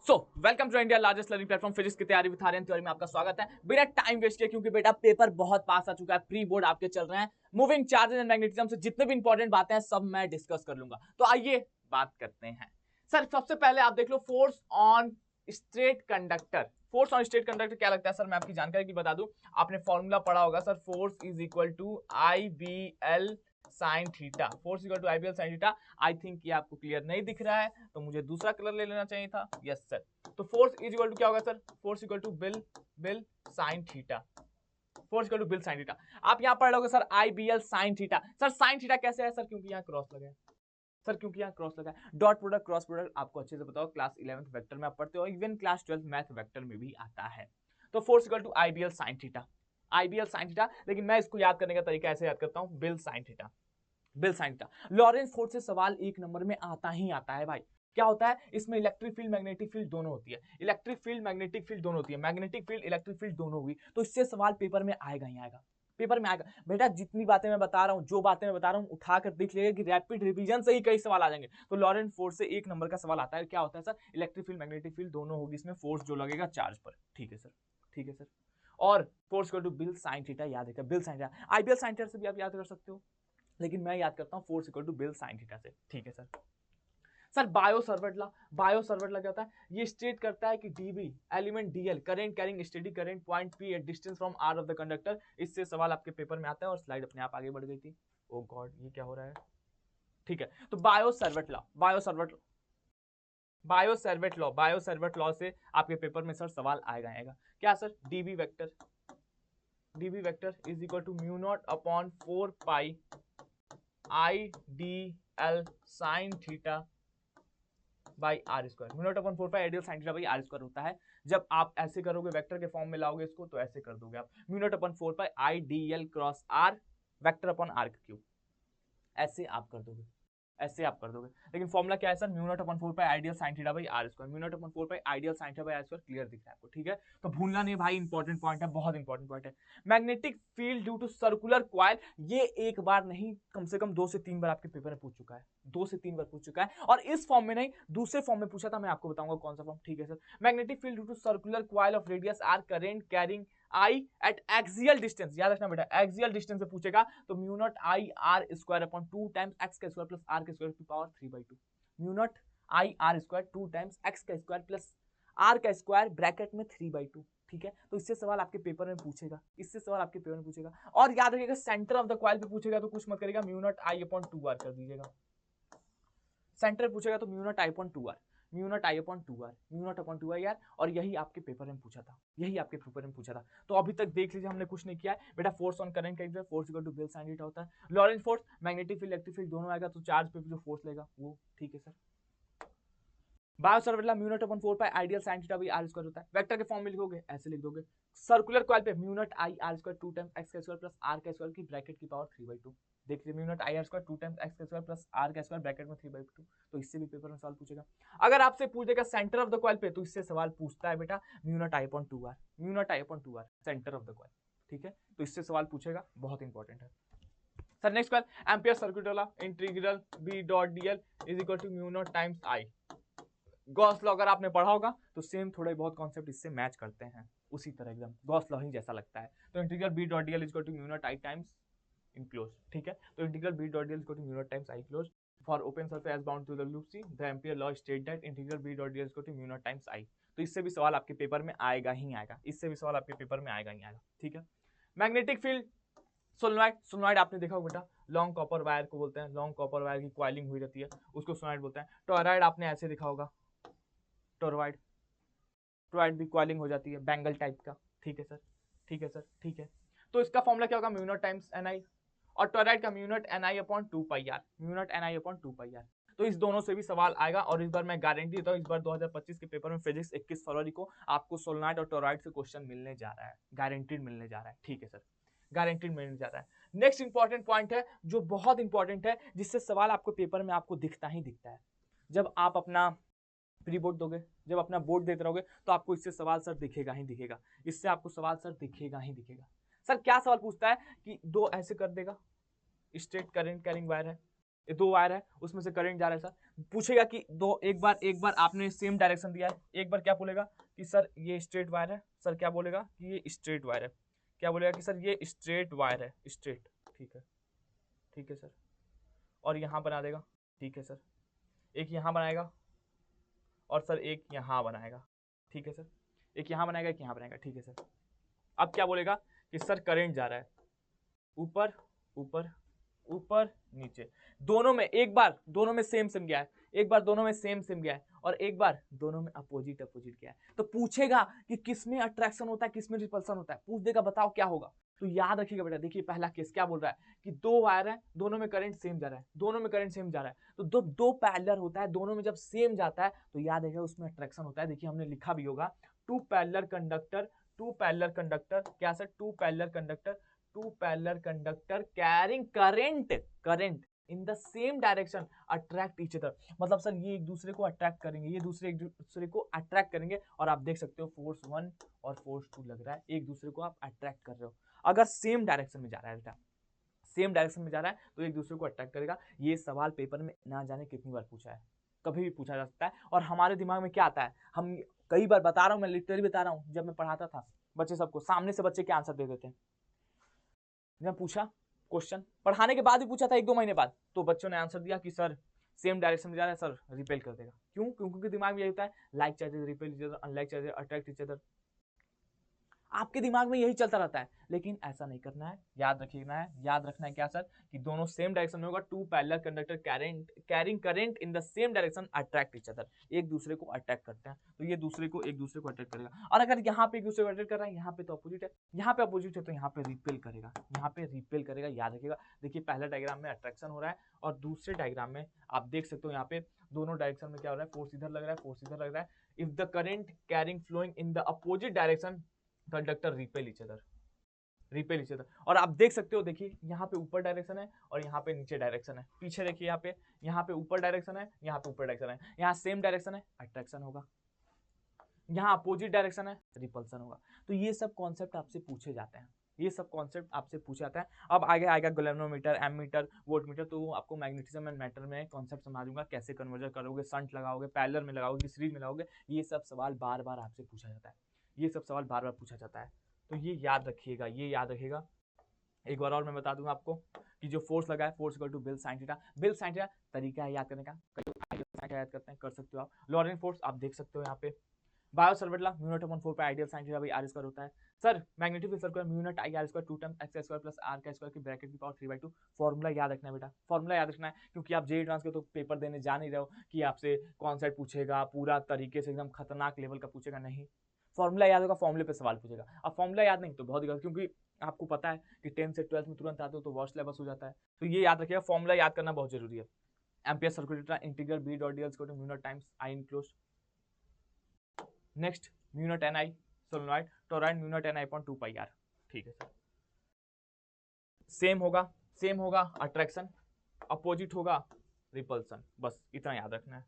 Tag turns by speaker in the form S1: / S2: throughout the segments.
S1: Welcome to India largest learning platform physics की तैयारी with Aryan theory में आपका स्वागत है। बिना टाइम वेस्ट किए, क्योंकि बेटा पेपर बहुत पास आ चुका है, प्री बोर्ड आपके चल रहे हैं, मूविंग चार्जेस एंड मैग्नेटिज्म से जितने भी इंपॉर्टेंट बातें हैं सब मैं डिस्कस कर लूंगा। तो आइए बात करते हैं। सर सबसे पहले आप देख लो force on straight conductor. Force on straight conductor क्या लगता है सर, मैं आपकी जानकारी की बता दूं। आपने फॉर्मूला पढ़ा होगा sir, force is equal to I B L sine theta. Force equal to I B L sine theta. I think ये आपको क्लियर नहीं दिख रहा है, तो मुझे दूसरा कलर ले लेना चाहिए था। Yes sir. तो फोर्स इज इक्वल टू क्या होगा sir, force equal to bill sine theta. Force equal to bill sine theta. आप यहां पढ़ लोगे sir I B L sine theta. Sir sine theta कैसे है सर, क्योंकि यहाँ क्रॉस लगा है सर, क्योंकि यहाँ क्रॉस लगा है। डॉट प्रोडक्ट क्रॉस प्रोडक्ट आपको अच्छे से बताओ, क्लास 11th वेक्टर में आप पढ़ते हो, even class 12th math vector में भी आता है। तो force equal to I B L sine theta, I B L sine theta. लेकिन मैं इसको याद करने का तरीका ऐसे याद करता हूं, bill sine theta, bill sine theta. Lawrence force से सवाल एक नंबर में आता ही आता है भाई। क्या होता है इसमें, इलेक्ट्रिक फील्ड मैग्नेटिक फील्ड दोनों होती है, इलेक्ट्रिक फील्ड मैग्नेटिक फील्ड दोनों होती है, मैग्नेटिक फील्ड इलेक्ट्रिक फील्ड दोनों हुई, तो इससे सवाल पेपर में आएगा ही आएगा, पेपर में आएगा। बेटा जितनी बातें मैं बता रहा हूं, जो बातें मैं बता रहा हूं, उठाकर देख लीजिएगा कि रैपिड रिवीजन से ही कई सवाल आ जाएंगे। तो लॉरेंस फोर्स से एक नंबर का सवाल आता है, क्या होता है sir, electric field magnetic field दोनों होगी, इसमें फोर्स जो लगेगा चार्ज पर। ठीक है सर, ठीक है सर। और force equal to bill sine theta याद है, bill sine theta. IBL sine theta से भी आप याद कर सकते हो, लेकिन मैं याद करता हूं force equal to bill sine theta से। ठीक है sir. Sir Biot Savart law, Biot Savart law क्या होता है, ये स्टेट करता है कि DB element DL current carrying steady current point P at distance from R of the conductor. इससे सवाल आपके पेपर में आता है, और स्लाइड अपने आप आगे बढ़ गई थी। ओ गॉड ये क्या हो रहा है। ठीक है, तो Biot Savart law, Biot Savart, Biot Savart law, Biot Savart law से आपके पेपर में सर सवाल आएगा आएगा। क्या sir, DB vector, DB vector is equal to mu naught upon 4 pi I D L sine theta by are square. Mu naught upon 4 pi ideal sine theta by are square होता है। जब आप ऐसे करोगे, वेक्टर के form में लाओगे इसको, तो ऐसे कर दोगे आप, mu naught upon 4 pi I D L cross R vector upon R cube, ऐसे आप कर दोगे, ऐसे आप कर दोगे। लेकिन फॉर्मुला क्या है sir, mu naught upon 4 pi ideal sine theta by are square, mu naught upon 4 pi ideal sine theta by are square. Clear दिख रहा है आपको, ठीक है। तो भूलना नहीं भाई, इंपॉर्टेंट पॉइंट है, बहुत इंपॉर्टेंट पॉइंट है। Magnetic field due to circular coil, ये एक बार नहीं कम से कम 2 से 3 बार आपके पेपर में पूछ चुका है, 2 से 3 बार पूछ चुका है। और इस फॉर्म में नहीं, दूसरे फॉर्म में पूछा था, मैं आपको बताऊंगा कौन सा फॉर्म। ठीक है sir. Magnetic field due to circular coil of radius R current carrying I at axial distance, याद रखना बेटा, एक्सियल डिस्टेंस से पूछेगा तो mu naught I are square upon 2 times X का स्क्वायर प्लस आर का स्क्वायर की power 3/2, mu naught I are square 2 times X का स्क्वायर प्लस आर का स्क्वायर ब्रैकेट में 3/2। ठीक है, तो इससे सवाल आपके पेपर में पूछेगा, इससे सवाल आपके पेपर में पूछेगा। और याद रखिएगा सेंटर ऑफ द कॉइल पे पूछेगा तो कुछ मत करेगा, mu naught I upon 2 R कर दीजिएगा। सेंटर पूछेगा तो mu naught I upon 2 R, mu naught I upon 2 R, mu naught upon 2 R यार। और यही आपके पेपर में पूछा था, यही आपके पेपर में पूछा था। तो अभी तक देख लीजिए, हमने कुछ नहीं किया है बेटा। फोर्स ऑन करंट का force equal to bill sine theta होता है। Lorentz force, magnetic field electric field दोनों आएगा, तो चार्ज पे जो फोर्स लेगा वो। ठीक है sir. Biot Savart law, mu naught upon 4 pi ideal sine theta by are square होता है। वेक्टर के फॉर्म में लिखोगे ऐसे लिख दोगे, सर्कुलर कॉइल पे mu naught I are square 2 times X का स्क्वायर प्लस आर का स्क्वायर की ब्रैकेट की पावर 3/2। देख लीजिए, mu naught I are square 2 times X का स्क्वायर प्लस आर का स्क्वायर ब्रैकेट में 3/2। तो इससे भी पेपर में सवाल पूछेगा। अगर आपसे पूछ देगा सेंटर ऑफ द कॉइल पे, तो इससे सवाल पूछता है बेटा mu naught I upon 2 R, mu naught I upon 2 R centre of the coil. ठीक है, तो इससे सवाल पूछेगा, बहुत इंपॉर्टेंट है sir. Next question, Ampere circuit law, integral B dot DL is equal to mu naught times I. Gauss law अगर आपने पढ़ा होगा तो सेम थोड़े बहुत कॉन्सेप्ट इससे मैच करते हैं, उसी तरह एकदम गॉस लॉ ही जैसा लगता है। तो integral B dot DL is equal to mu naught I times enclose. ठीक है, तो integral B dot DL is equal to mu naught times I close for open surface as bound to the loop C the Ampere law state that integral B dot DL is equal to mu naught times I. तो इससे भी सवाल आपके paper में आएगा ही आएगा, इससे भी सवाल आपके पेपर में आएगा ही आएगा। ठीक है, मैग्नेटिक फील्ड सोलनॉइड, सोलनॉइड आपने देखा होगा बेटा, लॉन्ग कॉपर वायर को बोलते हैं, लॉन्ग कॉपर वायर की कॉइलिंग हुई रहती है उसको सोलनॉइड बोलते हैं। टॉरॉइड आपने ऐसे देखा होगा, टॉरॉइड, टॉरॉइड भी कॉइलिंग हो जाती है, बैंगल टाइप का। ठीक है सर, ठीक है सर, ठीक है। तो इसका फॉर्मूला क्या होगा, mu naught times N I, और टॉरॉइड का mu naught N I upon 2 pi R, mu naught N I upon 2 pi R. तो इस दोनों से भी सवाल आएगा, और इस बार मैं गारंटी देता हूं, इस बार 2025 के पेपर में फिजिक्स 21 फरवरी को आपको सोलनॉइड और टॉरॉइड से क्वेश्चन मिलने जा रहा है, गारंटीड मिलने जा रहा है। ठीक है सर, गारंटीड मिलने जा रहा है। नेक्स्ट इंपॉर्टेंट पॉइंट है जो बहुत इंपॉर्टेंट है, जिससे सवाल आपको पेपर में आपको दिखता ही दिखता है। जब आप अपना प्री बोर्ड दोगे, जब अपना बोर्ड देते रहोगे, तो आपको इससे सवाल सर दिखेगा ही दिखेगा, इससे आपको सवाल सर दिखेगा ही दिखेगा। सर क्या सवाल पूछता है कि दो ऐसे कर देगा, स्ट्रेट करंट कैरिंग वायर है, ये 2 वायर है, उसमें से करंट जा रहा है सर। पूछेगा कि एक बार आपने सेम डायरेक्शन दिया है, एक बार क्या बोलेगा कि सर ये स्ट्रेट वायर है, सर क्या बोलेगा कि ये स्ट्रेट वायर है, क्या बोलेगा कि सर ये स्ट्रेट वायर है, स्ट्रेट, ठीक है सर। और यहाँ बना देगा, ठीक है सर। एक यहाँ बनाएगा और सर एक यहाँ बनाएगा, ठीक है सर। एक यहाँ बनाएगा, एक यहाँ बनाएगा, ठीक है सर। अब क्या बोलेगा कि सर करंट जा रहा है ऊपर ऊपर ऊपर नीचे, दोनों में, एक बार दोनों में सेम गया है, एक बार दोनों में सेम गया है, और एक बार दोनों में अपोजिट गया है। तो पूछेगा कि किसमें अट्रैक्शन होता है, किसमें रिपल्सन होता है, पूछ देगा बताओ क्या होगा। तो याद रखिएगा बेटा, देखिए पहला केस क्या बोल रहा है कि 2 वायर है, दोनों में करंट सेम जा रहा है, दोनों में करंट सेम जा रहा है। तो दो पैरेलल होता है, दोनों में जब सेम जाता है तो याद रखिएगा उसमें अट्रैक्शन होता है। देखिए हमने लिखा भी होगा, टू पैरेलल कंडक्टर क्या sir, two parallel conductor carrying current in the same direction attract each other. मतलब सर ये एक दूसरे को अट्रैक्ट करेंगे, ये दूसरे एक दूसरे को अट्रैक्ट करेंगे, और आप देख सकते हो फोर्स 1 और फोर्स 2 लग रहा है, एक दूसरे को आप अट्रैक्ट कर रहे हो। अगर सेम डायरेक्शन में जा रहा है बेटा, सेम डायरेक्शन में जा रहा है तो एक दूसरे को अट्रैक्ट करेगा। ये सवाल पेपर में ना जाने कितनी बार पूछा है, कभी भी पूछा जा सकता है। और हमारे दिमाग में क्या आता है, हम कई बार बता रहा हूँ, मैं लिटरली बता रहा हूँ, जब मैं पढ़ाता था बच्चे सबको, सामने से बच्चे क्या आंसर दे देते हैं। जब पूछा क्वेश्चन, पढ़ाने के बाद भी पूछा था 1-2 महीने बाद, तो बच्चों ने आंसर दिया कि सर सेम डायरेक्शन में जा रहा है, सर रिपेल कर देगा। क्यों? क्योंकि दिमाग में यही होता है, like charges repel each other, unlike charges attract each other. आपके दिमाग में यही चलता रहता है, लेकिन ऐसा नहीं करना है। याद रखना है क्या सर, कि दोनों सेम डायरेक्शन में होगा। Two parallel conductor carrying current in the same direction attract each other, एक दूसरे को अट्रैक्ट करते हैं, तो ये एक दूसरे को अट्रैक्ट करेगा। और अगर यहाँ पे एक दूसरे को अट्रैक्ट कर रहा है, यहाँ पे तो अपोजिट है, यहाँ पे अपोजिट है, तो यहाँ पे रिपेल करेगा, याद रखिएगा। देखिए पहला डायग्राम में अट्रैक्शन हो रहा है, और दूसरे डायग्राम में आप देख सकते हो यहाँ पे दोनों डायरेक्शन में क्या हो रहा है, फोर्स इधर लग रहा है, if the current carrying flowing in the opposite direction conductor repel each other. और आप देख सकते हो, देखिए यहाँ पे ऊपर डायरेक्शन है और यहाँ पे नीचे डायरेक्शन है। पीछे देखिए यहाँ पे ऊपर डायरेक्शन है, यहाँ पे ऊपर डायरेक्शन है, यहाँ सेम डायरेक्शन है, अट्रैक्शन होगा, यहाँ अपोजिट डायरेक्शन है, रिपल्सन होगा। तो ये सब कॉन्सेप्ट आपसे पूछे जाते हैं, अब आगे आएगा गैल्वेनोमीटर, एमीटर, वोल्टमीटर, तो आपको मैग्नेटिज्म एंड मैटर में कॉन्सेप्ट समझा दूंगा, कैसे कन्वर्जन करोगे, शंट लगाओगे, पैरेलल में लगाओगे, सीरीज में लगाओगे। ये सब सवाल बार बार आपसे पूछा जाता है, तो ये याद रखिएगा। एक बार और मैं बता दूंगा आपको कि जो फोर्स लगा है, force equal to bill sine theta, तरीका है याद करने का, याद करते हैं, कर सकते हो आप। लॉरेंट फोर्स आप देख सकते हो यहाँ पे, Biot Savart law, mu naught upon 4 pi ideal sine theta by are square होता है। Sir magnetic field circular mu naught I are square 2 time x square plus are का स्क्वायर की ब्रैकेट की पावर 3/2। फॉर्मूला याद रखना है बेटा, क्योंकि आप जेईई एडवांस के तो पेपर देने जा नहीं रहे हो कि आपसे कॉन्सेप्ट पूछेगा पूरा तरीके से, एकदम खतरनाक लेवल का पूछेगा, नहीं। फॉर्मूला याद होगा, फॉर्मूले पे सवाल पूछेगा। अब फॉर्मूला याद नहीं तो बहुत गलत, क्योंकि आपको पता है कि 10 से 12 में तुरंत आते हो तो वॉश सिलेबस हो जाता है। तो ये याद रखिएगा, फॉर्मूला याद करना बहुत जरूरी है। Ampere circulator integral B dot dl equal to mu naught times I enclosed. Next mu naught N I solenoid toroid mu naught N I upon 2 pi r, ठीक है सर। सेम होगा अट्रैक्शन, अपोजिट होगा repulsion, बस इतना याद रखना है,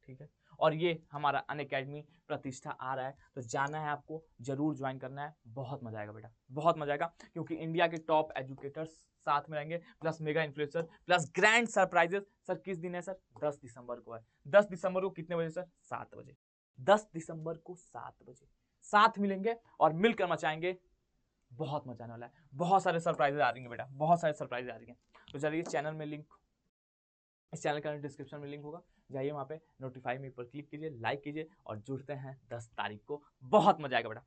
S1: ठीक है। और ये हमारा अनअकैडमी प्रतिष्ठा आ रहा है, तो जाना है आपको, जरूर ज्वाइन करना है, बहुत मजा आएगा बेटा, बहुत मजा आएगा, क्योंकि इंडिया के टॉप एजुकेटर्स साथ में रहेंगे, plus mega influencer, plus grand surprises. Sir किस दिन है सर? 10 दिसंबर को है। 10 दिसंबर को कितने बजे सर? 7 बजे। 10 दिसंबर को 7 बजे साथ मिलेंगे और मिलकर मचाएंगे, बहुत मजा आने वाला है। बहुत सारे सरप्राइजेस आ रही हैं बेटा, बहुत सारे सरप्राइजेस आ रही हैं। तो चलिए चैनल में लिंक, इस चैनल का डिस्क्रिप्शन में लिंक होगा, जाइए वहाँ पे नोटिफाई मी पर क्लिक कीजिए, लाइक कीजिए, और जुड़ते हैं 10 तारीख को। बहुत मजा आएगा बेटा,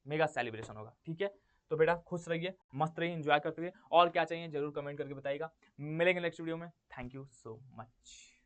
S1: मेगा सेलिब्रेशन होगा, ठीक है। तो बेटा खुश रहिए, मस्त रहिए, एंजॉय करते रहिए, और क्या चाहिए जरूर कमेंट करके बताइएगा। मिलेंगे नेक्स्ट वीडियो में। Thank you so much.